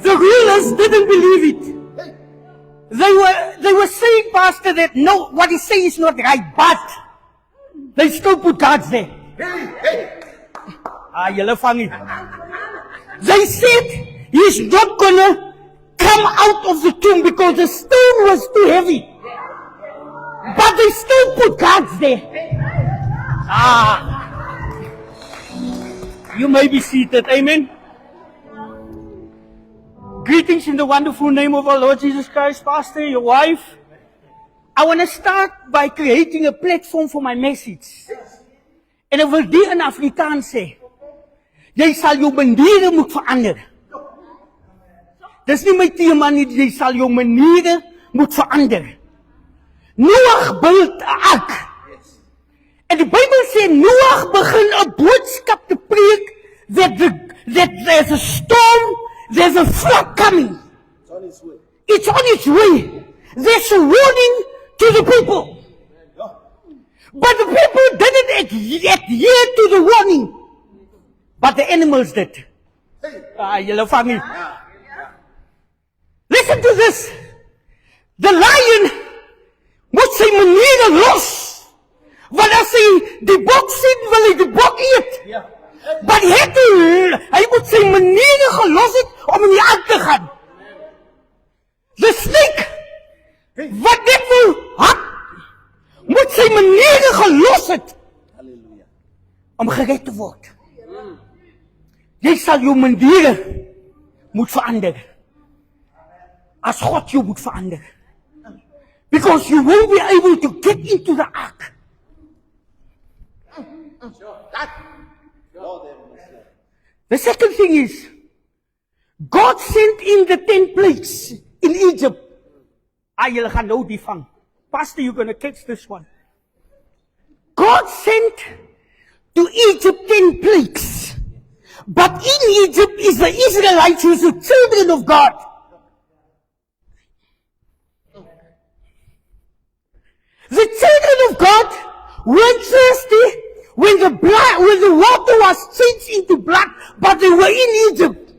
The rulers didn't believe it. They were saying, Pastor, that no, what he saying is not right, but they still put gods there. Julle vang it. They said he's not gonna come out of the tomb because the stone was too heavy. But they still put gods there. You may be seated. Amen. Greetings in the wonderful name of our Lord Jesus Christ, Pastor, your wife. I want to start by creating a platform for my message. En ek wil die in Afrikaans sê. Jy sal jou maniere moet verander. Dis nie my tema nie, jy sal jou maniere moet verander. Noag build 'n ark. En die Bybel sê Noag begin 'n boodskap te preek that there's a storm, there's a flood coming. It's on its way. There's a warning to the people. But the people didn't adhere to the warning. But the animals did. Julle vang nie. Listen to this. The lion moet sy maniere los. Want as hy die bok sien, wil hy die bok eet. Maar hy moet sy maniere gelos het om in die ark te gaan. The snake, wat dit wil hap, moet sy maniere gelos het om gered te word. Jy sal jou maniere moet verander. As God jou moet verander. Because you won't be able to get into the ark. The second thing is, God sent in the 10 plagues in Egypt. Julle gaan nou die vang. Pastor, you're going to catch this one. God sent to Egypt 10 plagues. But in Egypt is the Israelites, who is the children of God. The children of God were thirsty when the water was changed into blood, but they were in Egypt.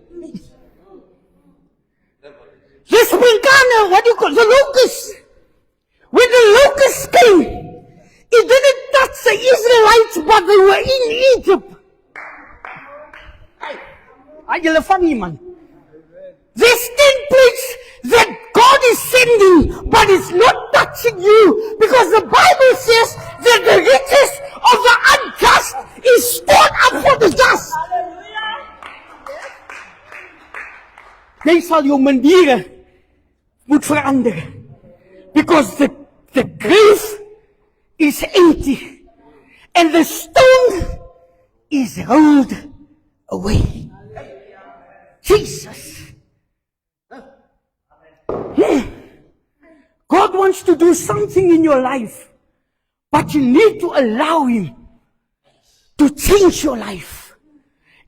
The sprinkana, what do you call the locusts? When the locusts came, it didn't touch the Israelites, but they were in Egypt. Julle vang nie, man. There's 10 plagues that God is sending, but it's not touching you, because the Bible says that the riches of the unjust is stored up for the just. Jy sal jou maniere moet verander, because the grave is empty and the stone is rolled away. Jesus. God wants to do something in your life, but you need to allow Him to change your life.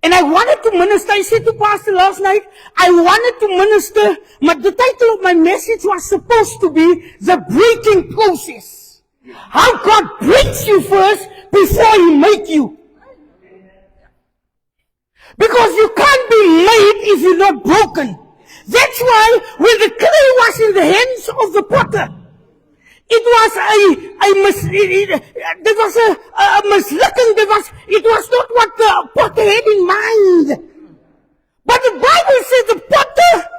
And I wanted to minister, I said to Pastor last night, I wanted to minister, but the title of my message was supposed to be The Breaking Process. How God breaks you first before He makes you. Because you can't be made if you're not broken. That's why when the clay was in the hands of the potter, it was a mislooking. It was not what the potter had in mind. But the Bible says the potter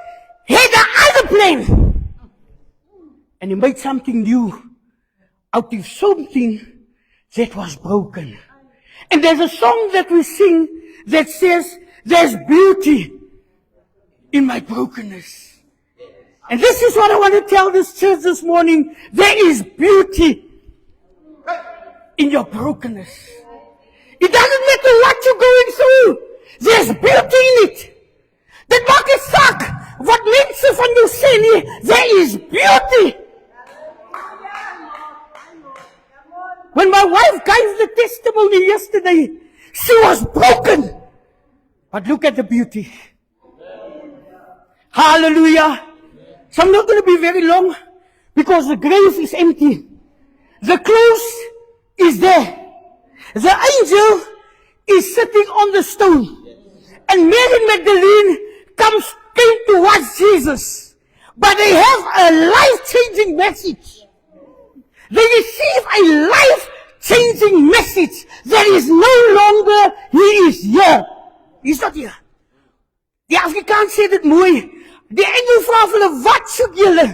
had another plan. And he made something new out of something that was broken. And there's a song that we sing that says, there's beauty in my brokenness. And this is what I want to tell this church this morning. There is beauty in your brokenness. It doesn't matter what you're going through. There's beauty in it. Dit maak nie saak wat mense van jou sê nie. There is beauty. When my wife gave the testimony yesterday, she was broken. But look at the beauty. Hallelujah. So I'm not going to be very long, because the grave is empty. The clothes is there. The angel is sitting on the stone. And Mary Magdalene comes came to watch Jesus, but they have a life-changing message. They receive a life-changing message that is no longer, he is here. He's not here. Die Afrikaans sê dit mooi. Die engel vra vir hulle, wat soek julle?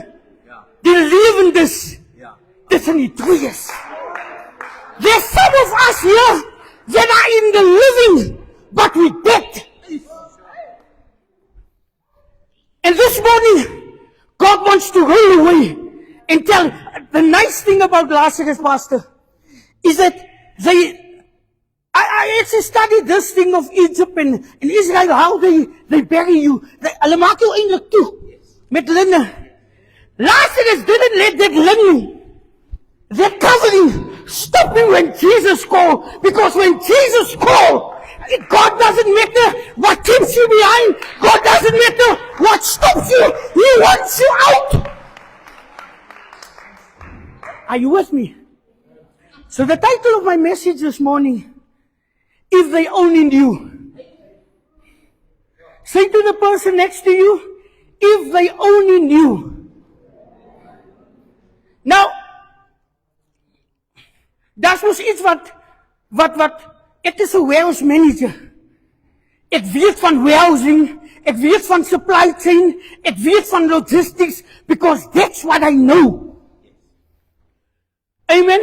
Die lewendes tussen die dooies. There's some of us here that are in the living, but we dead. And this morning, God wants to roll away and tell. The nice thing about Lazarus, Pastor, is that I actually studied this thing of Egypt and Israel, how they bury you. Hulle maak jou eintlik toe met linne. Lazarus didn't let that linen, that covering, stop him when Jesus called. Because when Jesus called, God doesn't matter what keeps you behind. God doesn't matter what stops you. He wants you out. Are you with me? So the title of my message this morning, if they only knew. Say to the person next to you, if they only knew. Nou, dat was iets wat, ek is een warehouse manager. Ek weet van warehousing, ek weet van supply chain, ek weet van logistics, because that's what I know. Amen.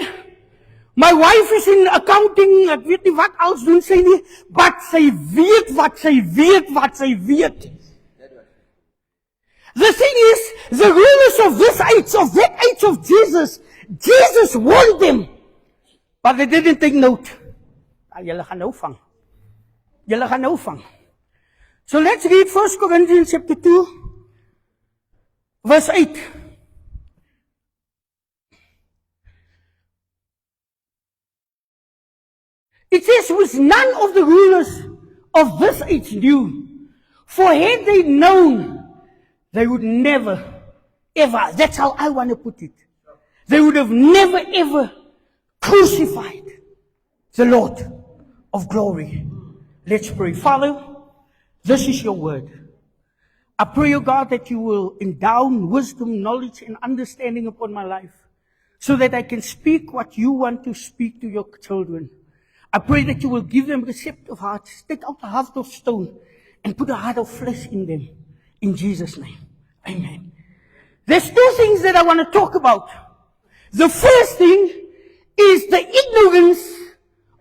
My wife is in accounting, ek weet nie wat als doen sy nie, but sy weet wat sy weet, wat sy weet. The thing is, the rulers of this age, of that age of Jesus, Jesus warned them, but they didn't take note. Julle gaan nou vang. Julle gaan nou vang. So let's read 1 Corinthians chapter 2, verse 8. It says, which none of the rulers of this age knew. For had they known, they would never, ever, that's how I want to put it. They would have never, ever crucified the Lord of glory. Let's pray. Father, this is your word. I pray, O God, that you will endow wisdom, knowledge, and understanding upon my life, so that I can speak what you want to speak to your children. I pray that you will give them receptive hearts, take out the heart of stone, and put a heart of flesh in them. In Jesus' name. Amen. There's two things that I want to talk about. The first thing is the ignorance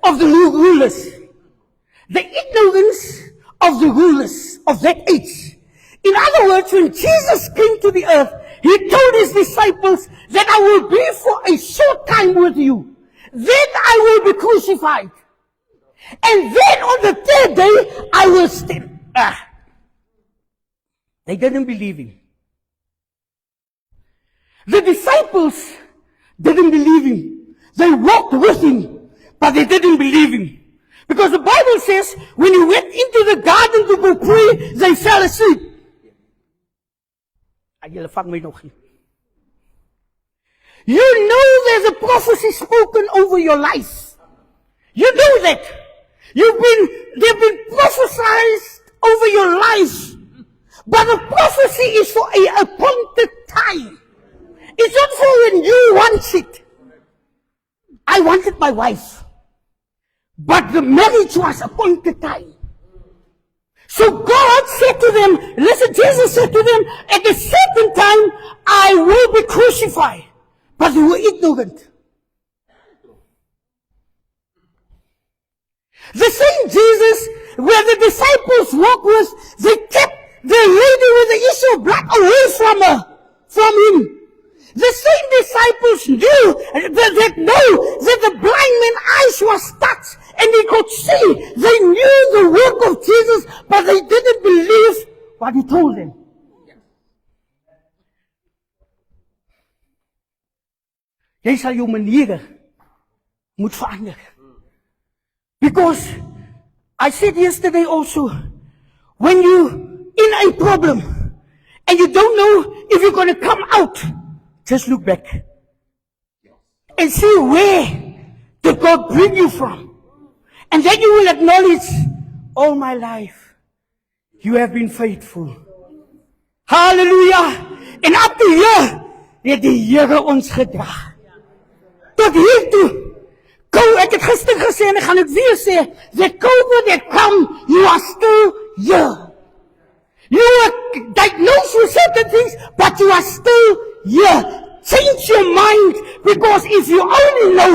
of the rulers. The ignorance of the rulers of that age. In other words, when Jesus came to the earth, he told his disciples that I will be for a short time with you. Then I will be crucified. And then on the third day, I will stand. They didn't believe him. The disciples didn't believe him. They walked with him, but they didn't believe him. Because the Bible says, when he went into the garden to go pray, they fell asleep. Julle vang my nog nie. You know there's a prophecy spoken over your life. You know that. They've been prophesied over your life. But the prophecy is for an appointed time. It's not for when you want it. I wanted my wife. But the marriage was appointed time. So God said to them, listen, Jesus said to them, at a certain time, I will be crucified. But they were ignorant. The same Jesus, where the disciples walked with, they kept the lady with the issue of blood away from him. The same disciples knew that the blind man's eyes was touched and he could see. They knew the work of Jesus, but they didn't believe what he told them. Jy sal jou maniere moet verander. Because I said yesterday also, when you in a problem and you don't know if you're going to come out, just look back and see where did God bring you from. And then you will acknowledge, all my life, you have been faithful. Halleluja. En up to hier het die Here ons gedra. Tot hiertoe. Ek het gister gesê en ek gaan dit weer sê, that COVID had come, you are still here. You are diagnosed with certain things, but you are still here. Change your mind, because if you only know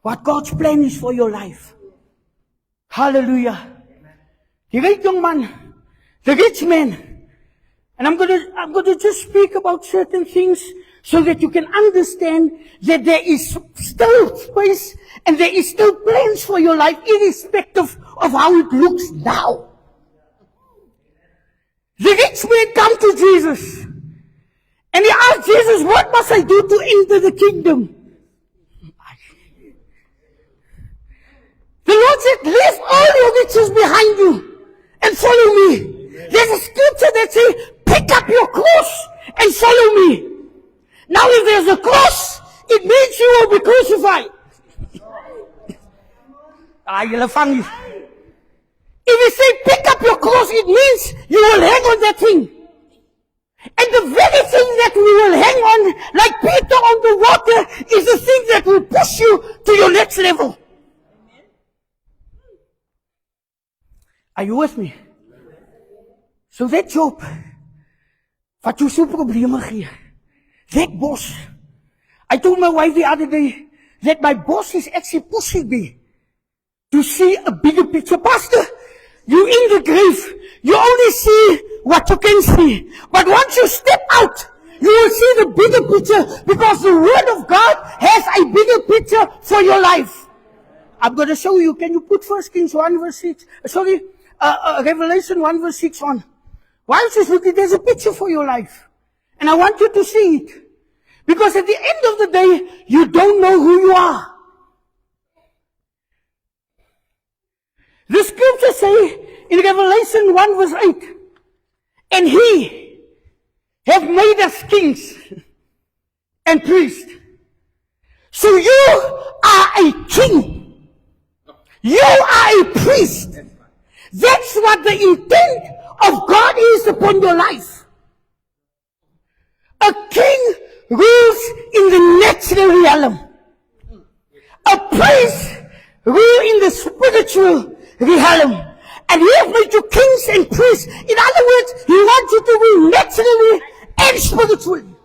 what God's plan is for your life. Hallelujah. The rich young man, the rich man, and I'm going to just speak about certain things so that you can understand that there is still space and there is still plans for your life, irrespective of how it looks now. The rich man come to Jesus and he asked Jesus, what must I do to enter the kingdom? The Lord said, leave all your riches behind you and follow me. There's a scripture that says, pick up your cross and follow me. Now if there's a cross, it means you will be crucified. Julle vang nie. If you say pick up your cross, it means you will hang on that thing. And the very thing that we will hang on, like Peter on the water, is the thing that will push you to your next level. Are you with me? So that job, wat jou so probleme gee, that boss, I told my wife the other day, that my boss is actually pushing me to see a bigger picture. Pastor, you in the grave, you only see what you can see. But once you step out, you will see the bigger picture, because the Word of God has a bigger picture for your life. I'm going to show you. Can you put 1 Kings 1 verse 6? Revelation 1 verse 6 on. Why is this? Look, there's a picture for your life. And I want you to see it. Because at the end of the day, you don't know who you are. The scripture say in Revelation 1 verse 8, and he have made us kings and priests. So you are a king. You are a priest. That's what the intent of God is upon your life. A king rules in the natural realm. A priest rules in the spiritual realm. And he has made you kings and priests. In other words, he wants you to be naturally and spiritually.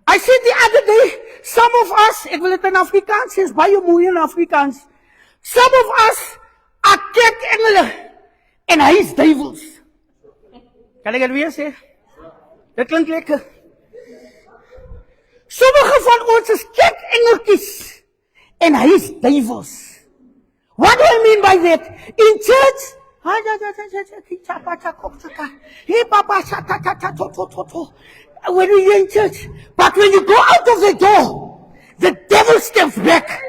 I said the other day, some of us, ek wil dit in Afrikaans sê, is baie mooi in Afrikaans. Some of us are kerkengele en hy is duivels. Kan ek dit weer sê? Dit klink lekker. Sommige van ons is kerkengeltjies en hy is duivels. What do I mean by that? In church, when you're in church, but when you go out of the door, the devil steps back.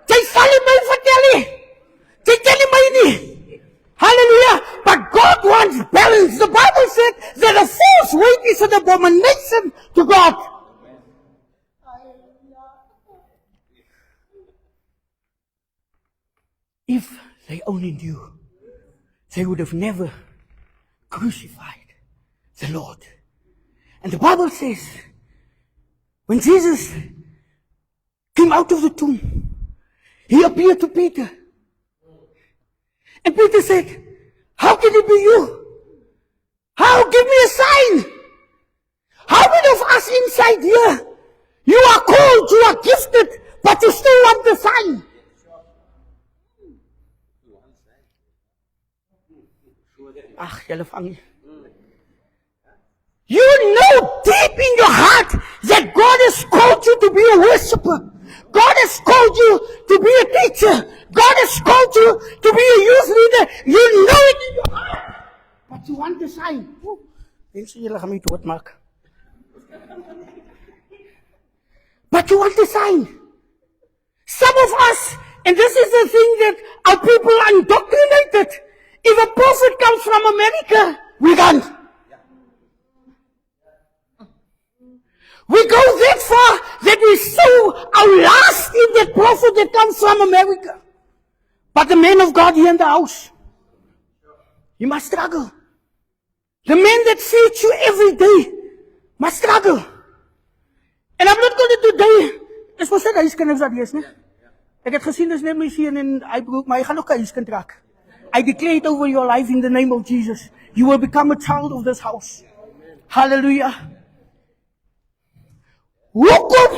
Jy sal nie my vertel nie. Jy ken nie my nie. Hallelujah. But God wants balance. The Bible said that a false weight is an abomination to God. If they only knew, they would have never crucified the Lord. And the Bible says, when Jesus came out of the tomb, he appeared to Peter. And Peter said, how can it be you? How? Give me a sign. How many of us inside here, you are called, you are gifted, but you still want the sign? Ach, julle vang nie. You know deep in your heart that God has called you to be a worshiper. God has called you to be a teacher. God has called you to be a youth leader. You know it in your heart. But you want the sign. Mense, julle gaan my doodmaak. But you want the sign. Some of us, and this is the thing that our people are indoctrinated. If a prophet comes from America, we run. We go that far that we sow our last in that prophet that comes from America. But the man of God here in the house, You must struggle. The man that feeds you every day must struggle. And I'm not going to today, is mos net huiskinders wat wees, ne? Ek het gesien, is net my seun en hy broek, maar hy gaan ook 'n huiskind raak. I declare it over your life in the name of Jesus. You will become a child of this house. Hallelujah. Hoekom?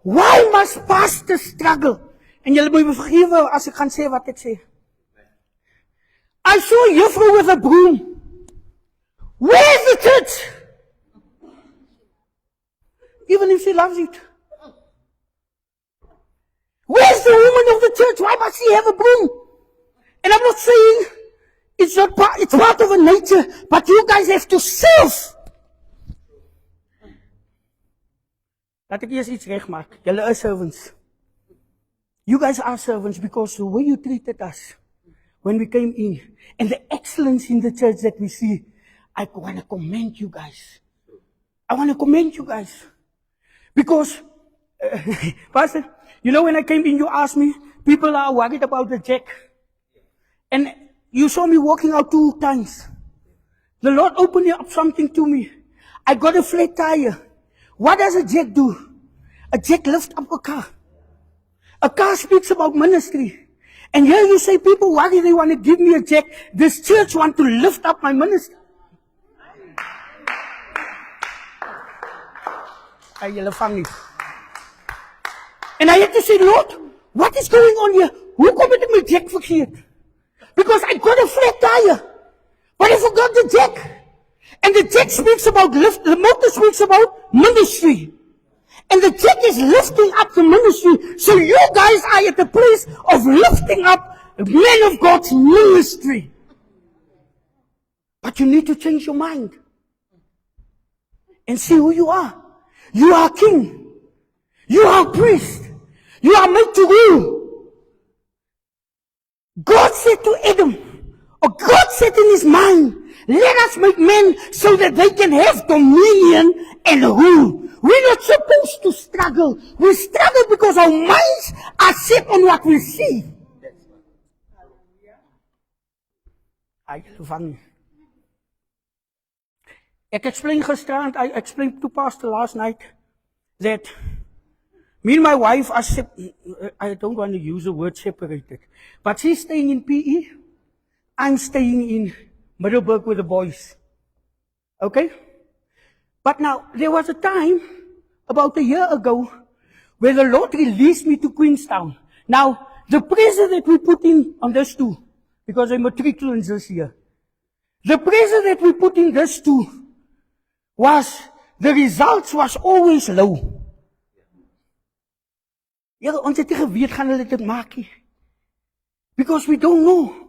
Why must pastors struggle? En julle moet me vergewe as ek gaan sê wat ek sê. I saw a juffrou with a broom. Where's the church? Even if she loves it. Where's the woman of the church? Why must she have a broom? And I'm not saying it's part of a nature, but you guys have to serve. Laat ek eers iets regmaak. Julle is servants. You guys are servants because the way you treated us when we came in and the excellence in the church that we see, I want to commend you guys. I want to commend you guys. Because, Pastor, you know when I came in, you asked me, people are worried about the jack. And you saw me walking out 2 times. The Lord opened up something to me. I got a flat tire. What does a jack do? A jack lifts up a car. A car speaks about ministry. And here you say people worry they want to give me a jack. This church want to lift up my ministry. Julle vang nie. And I had to say, Lord, what is going on here? Hoekom het ek my jack vergeet? Because I got a flat tire. But I forgot the jack. And the jack speaks about the motor speaks about ministry. And the jack is lifting up the ministry. So you guys are at the place of lifting up men of God's ministry. But you need to change your mind. And see who you are. You are king. You are priest. You are made to rule. God said to Adam, or God said in his mind, let us make men so that they can have dominion and rule. We're not supposed to struggle. We struggle because our minds are set on what we see. I explained gisterand, I explained to Pastor last night that me and my wife are I don't want to use the word separated, but she's staying in PE. I'm staying in Middelburg with the boys. Okay? But now, there was a time, about a year ago, where the Lord released me to Queenstown. Now, the pressure that we put in on this two, because I'm matriculants this year, the pressure that we put in this two was, the results was always low. Ja, ons het nie geweet gaan hulle dit maak nie. Because we don't know.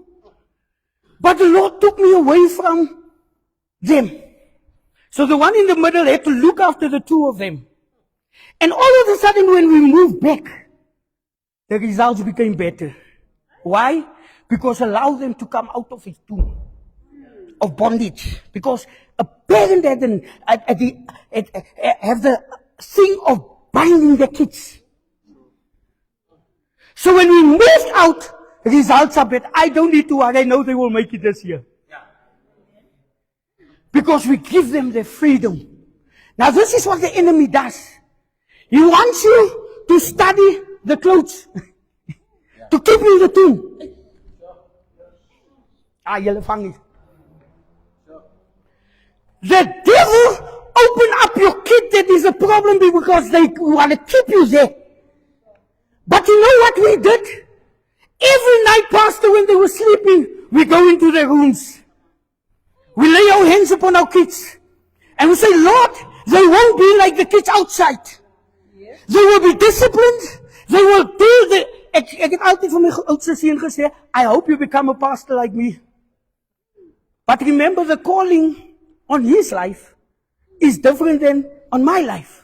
But the Lord took me away from them. So the one in the middle had to look after the two of them. And all of a sudden when we moved back, the results became better. Why? Because allow them to come out of his tomb of bondage. Because a parent had have the thing of binding the kids. So when we moved out, results are better. I don't need to worry. I know they will make it this year. Because we give them their freedom. Now this is what the enemy does. He wants you to study the clothes. To keep you in the tomb. Julle vang nie. The devil open up your kid that is a problem because they want to keep you there. But you know what we did? Every night, Pastor, when they were sleeping, we go into their rooms. We lay our hands upon our kids. And we say, Lord, they won't be like the kids outside. They will be disciplined. They will do the... Ek het altyd vir my oudste seun gesê, I hope you become a pastor like me. But remember, the calling on his life is different than on my life.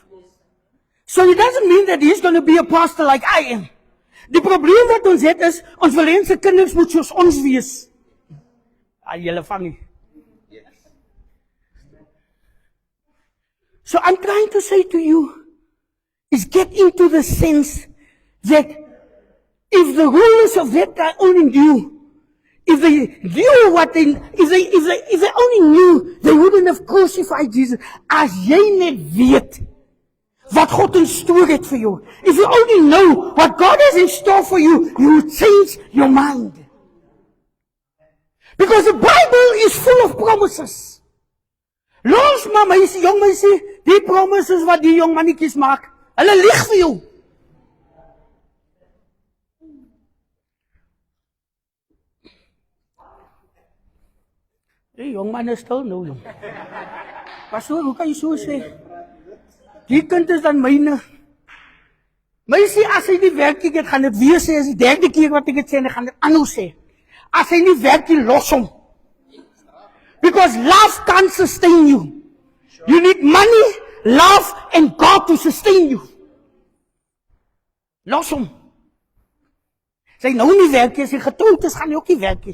So it doesn't mean that he's going to be a pastor like I am. Die probleem wat ons het is, ons wil hê se kinders moet soos ons wees. Julle vang nie. So I'm trying to say to you, is get into the sense that if the rulers of that guy only knew, If they knew what they, if they only knew, they wouldn't have crucified Jesus. As jy net weet wat God in store het vir jou. If you only know what God has in store for you, you will change your mind. Because the Bible is full of promises. Los maar meisie, jong meisie, die promises wat die jong mannetjies maak, hulle lieg vir jou. Die jong man is stil nou, jong. Pastoor, hoe kan jy so sê? Die kind is dan myne. Meisie, as hy nie werk het, gaan dit weer sê, as die derde keer wat ek het sê, gaan dit aanhou sê. As hy nie werk, los hom. Because love can't sustain you. You need money, love, and God to sustain you. Los hom. Sy nou nie werk, as hy getroud is, gaan hy ook nie werk.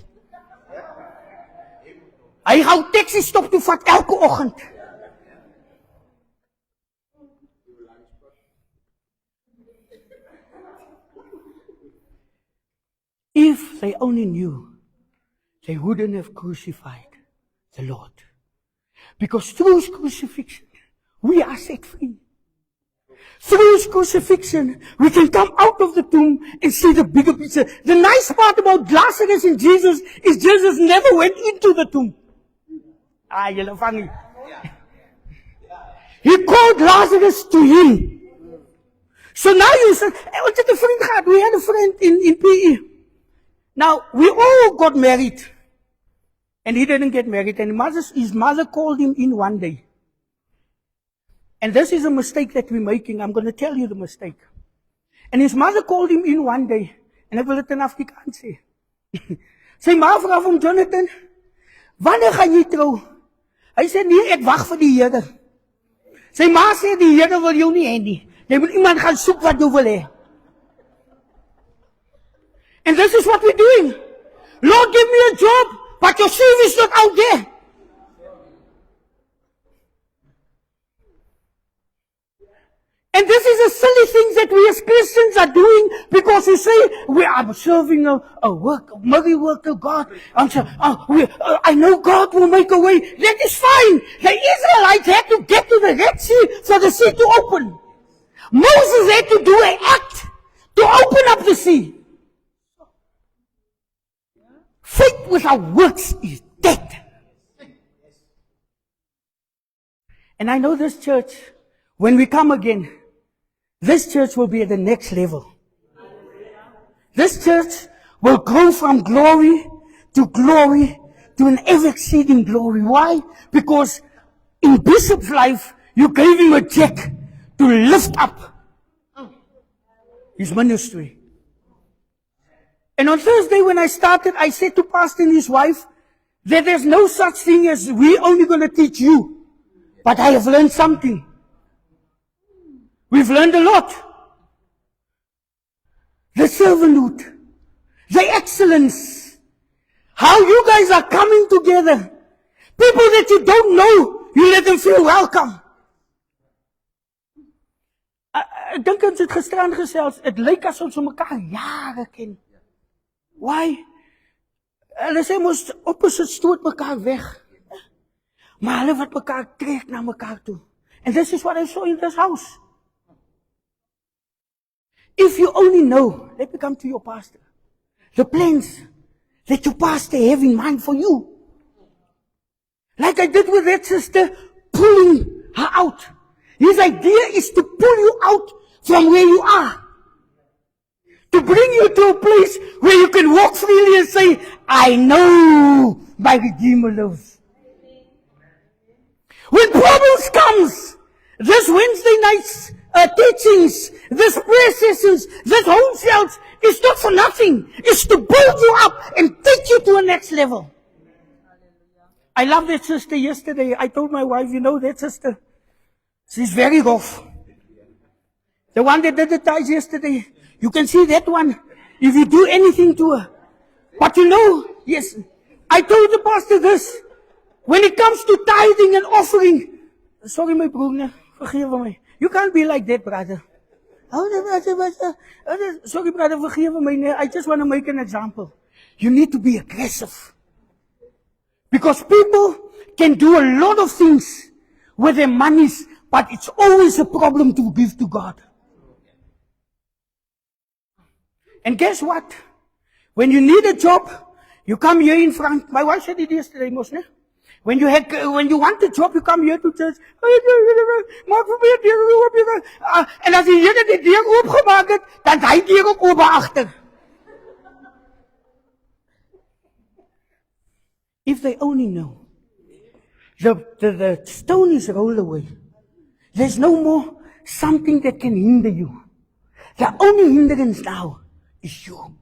Hy hou taxi stop toe vat elke oggend. If they only knew, they wouldn't have crucified the Lord. Because through his crucifixion, we are set free. Through his crucifixion, we can come out of the tomb and see the bigger picture. The nice part about Lazarus and Jesus is Jesus never went into the tomb. Ah, you're funny. He called Lazarus to him. So now you say, we had a friend in PE. Now, we all got married. And he didn't get married. And his mother called him in one day. And this is a mistake that we're making. I'm going to tell you the mistake. And his mother called him in one day. En ek wil dit in Afrikaans sê. Sy ma vra vir hom, Jonathan, wanneer gaan jy trou? Hy sê, nee, ek wag vir die Here. Sy ma sê, die Here wil jou nie hê nie. Jy moet iemand gaan soek wat jou wil hê. And this is what we're doing. Lord, give me a job, but your CV is not out there. And this is a silly thing that we as Christians are doing because we say we are serving a work, a mighty work of God. I know God will make a way. That is fine. The Israelites had to get to the Red Sea for the sea to open. Moses had to do an act to open up the sea. Faith without works is dead. And I know this church, when we come again, this church will be at the next level. This church will grow from glory to an ever-exceeding glory. Why? Because in Bishop's life, you gave him a check to lift up his ministry. And on Thursday when I started, I said to Pastor and his wife that there's no such thing as we only going to teach you. But I have learned something. We've learned a lot. The servanthood, the excellence, how you guys are coming together. People that you don't know, you let them feel welcome. Ek dink ons het gisteraan gesels, het lyk asof ons mekaar jare ken. Why? Hulle sê mos opposite stoot mekaar weg. Maar hulle wat mekaar trek na mekaar toe. And this is what I saw in this house. If you only know, let me come to your pastor, the plans that your pastor have in mind for you. Like I did with that sister, pulling her out. His idea is to pull you out from where you are. To bring you to a place where you can walk freely and say, I know my Redeemer lives. When problems comes, this Wednesday night's teachings, this prayer sessions, this home cells, is not for nothing. It's to build you up and take you to a next level. I love that sister yesterday. I told my wife, you know that sister, she's very rough. The one that did the ties yesterday, you can see that one if you do anything to her. But you know, yes, I told the pastor this, when it comes to tithing and offering, sorry my brother, forgive me. You can't be like that, brother. Sorry, brother, forgive me. I just want to make an example. You need to be aggressive. Because people can do a lot of things with their monies, but it's always a problem to give to God. And guess what? When you need a job, you come here in front. My wife said it yesterday, Mosne. When you want a job, you come here to church. En as die Here die deur oopgemaak het, dan hy deur ook oop agter. If they only know, the stone is rolled away. There's no more something that can hinder you. The only hindrance now is you.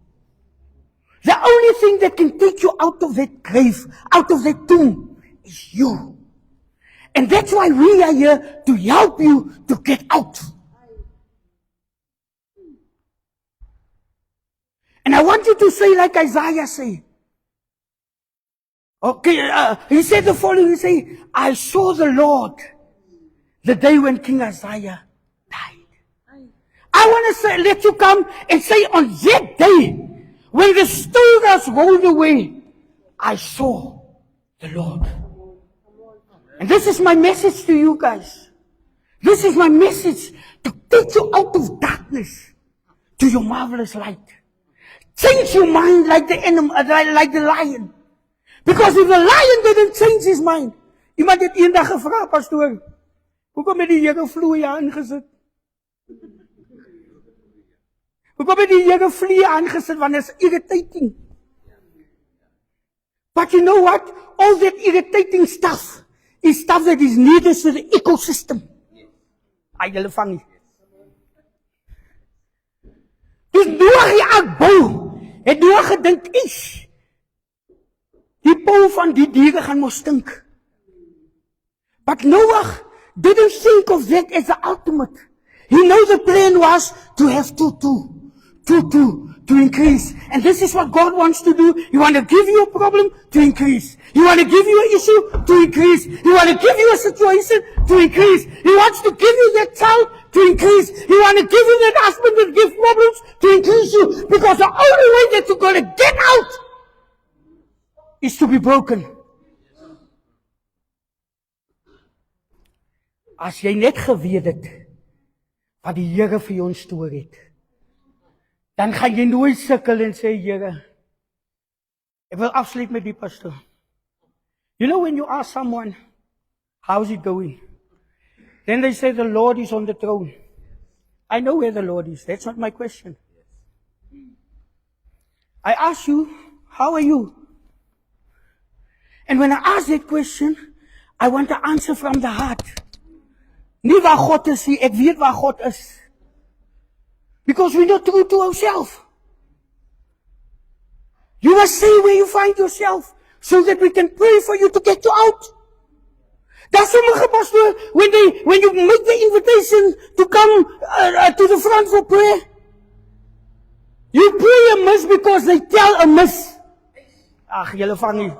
The only thing that can take you out of that grave, out of that tomb, is you. And that's why we are here to help you to get out. And I want you to say like Isaiah said. Okay, he said the following, he said, I saw the Lord the day when King Isaiah died. I want to say, let you come and say on that day, when the stone was rolled away, I saw the Lord. And this is my message to you guys. This is my message to take you out of darkness to your marvelous light. Change your mind like the animal, like the lion. Because if the lion didn't change his mind, iemand het eendag gevra, pastoor, hoekom het die Here vloeie aangesit? Hoekom het die Here vloeie aangesit, want it's irritating. But you know what? All that irritating stuff is stuff that is needed to the ecosystem. Ay, julle vang nie. Dus Noag die ark bou, het Noag gedink, die pou van die diere gaan mos stink. But Noah didn't think of that as the ultimate. He knew the plan was to have two, to increase. And this is what God wants to do. He wants to give you a problem to increase. He wants to give you an issue to increase. He wants to give you a situation to increase. He wants to give you that child to increase. He wants to give you that husband that gives problems to increase you. Because the only way that you're going to get out is to be broken. As jy net geweet het wat die Here vir jou instoor het, dan gaan jy nooit sukkel en sê, Here, ek wil afsluit met die pastoor. You know when you ask someone, how's it going? Then they say the Lord is on the throne. I know where the Lord is. That's not my question. I ask you, how are you? And when I ask that question, I want to answer from the heart. Nie waar God is nie, ek weet waar God is. Because we're not true to ourselves. You must say where you find yourself, so that we can pray for you to get you out. Daar's sommige pastoor, when you make the invitation to come to the front for prayer, you pray amiss because they tell amiss. Ag, julle vang nie.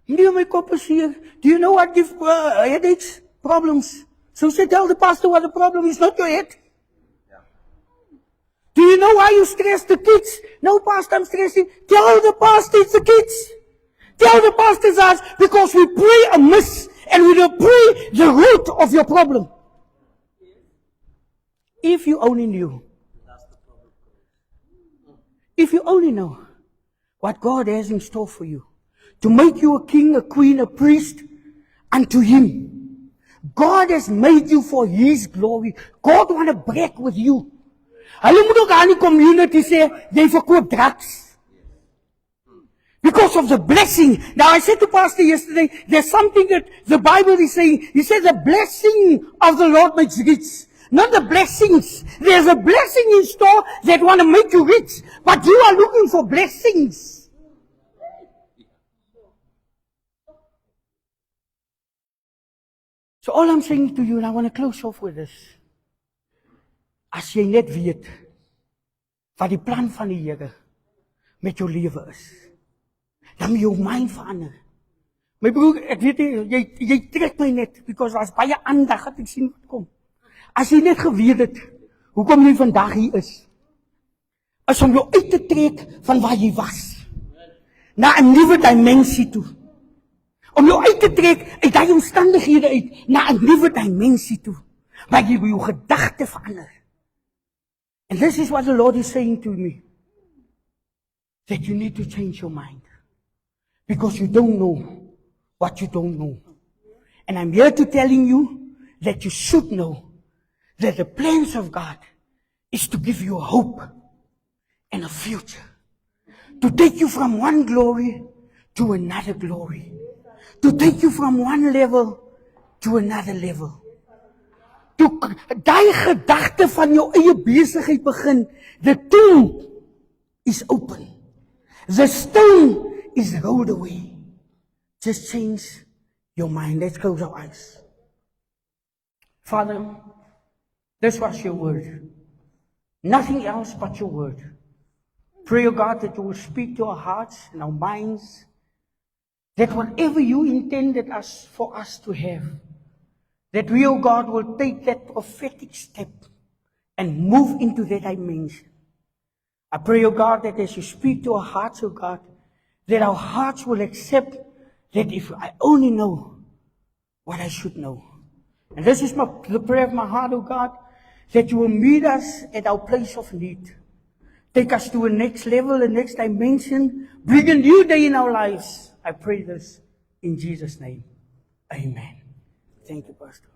Hier my kop is hier. Do you know what gives headaches? Problems. So say, tell the pastor what the problem is, not your head. Do you know why you stress the kids? No, pastor, I'm stressing. Tell the pastor it's the kids. Tell the pastor's us, because we pray amiss, and we don't pray the root of your problem. If you only knew. If you only know what God has in store for you. To make you a king, a queen, a priest unto Him. God has made you for His glory. God want to break with you. Hulle moet ook aan die community sê, jy verkoop drugs. Because of the blessing. Now I said to Pastor yesterday, there's something that the Bible is saying. He said the blessing of the Lord makes rich. Not the blessings. There's a blessing in store that want to make you rich. But you are looking for blessings. So all I'm saying to you, and I want to close off with this. As jy net weet wat die plan van die Here met jou lewe is, dan moet jou mind verander. My broer, ek weet nie, jy trek my net, because daar's baie aandag wat ek sien wat kom. As jy net geweet het hoekom jy vandag hier is om jou uit te trek van waar jy was, na 'n nuwe dimensie toe. Om jou uit te trek uit die omstandighede uit, na 'n nuwe dimensie toe, waar jy jou gedagte verander. And this is what the Lord is saying to me, that you need to change your mind, because you don't know what you don't know. And I'm here to telling you that you should know that the plans of God is to give you a hope and a future, to take you from one glory to another glory, to take you from one level to another level. Toe daai gedagte van jou eie besigheid begin, the tomb is open, the stone is rolled away. Just change your mind. Let's close our eyes. Father, this was your word. Nothing else but your word. Pray, O God, that you will speak to our hearts and our minds, that whatever you intended for us to have, that we, O God, will take that prophetic step and move into that dimension. I pray, O God, that as you speak to our hearts, O God, that our hearts will accept that if I only know what I should know. And this is the prayer of my heart, O God, that you will meet us at our place of need. Take us to a next level, a next dimension. Bring a new day in our lives. I pray this in Jesus' name. Amen. Thank you, Pastor.